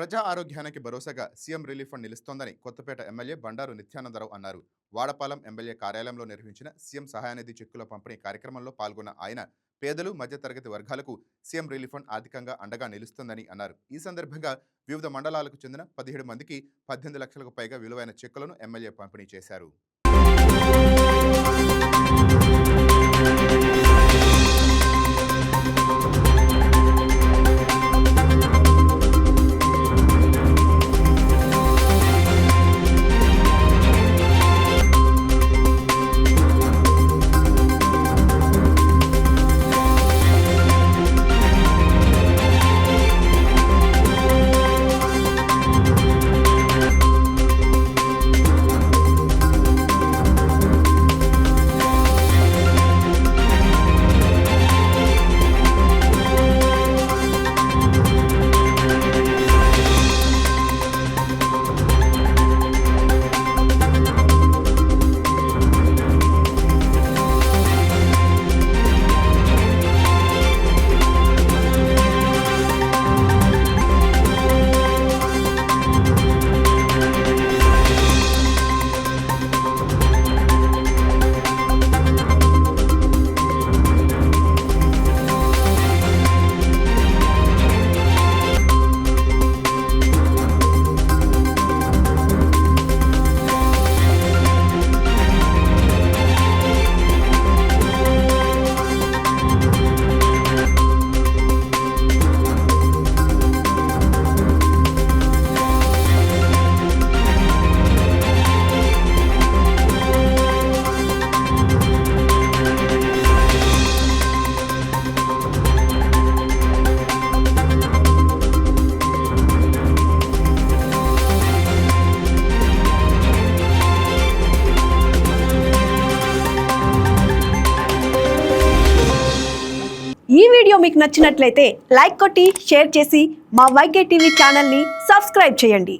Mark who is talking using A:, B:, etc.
A: ప్రజా ఆరోగ్యానికి భరోసాగా సీఎం రిలీఫ్ ఫండ్ నిలుస్తోందని కొత్తపేట ఎమ్మెల్యే బండారు నిత్యానందరావు అన్నారు. వాడపాలెం ఎమ్మెల్యే కార్యాలయంలో నిర్వహించిన సీఎం సహాయనిధి చెక్కుల పంపిణీ కార్యక్రమంలో పాల్గొన్న ఆయన పేదలు మధ్యతరగతి వర్గాలకు సీఎం రిలీఫ్ ఫండ్ ఆర్థికంగా అండగా నిలుస్తుందని అన్నారు. ఈ సందర్భంగా వివిధ మండలాలకు చెందిన 17 మందికి 18 లక్షలకు పైగా విలువైన చెక్కులను ఎమ్మెల్యే పంపిణీ చేశారు.
B: ఈ వీడియో మీకు నచ్చినట్లయితే లైక్ కొట్టి షేర్ చేసి మా వైకే టీవీ ఛానల్ని సబ్స్క్రైబ్ చేయండి.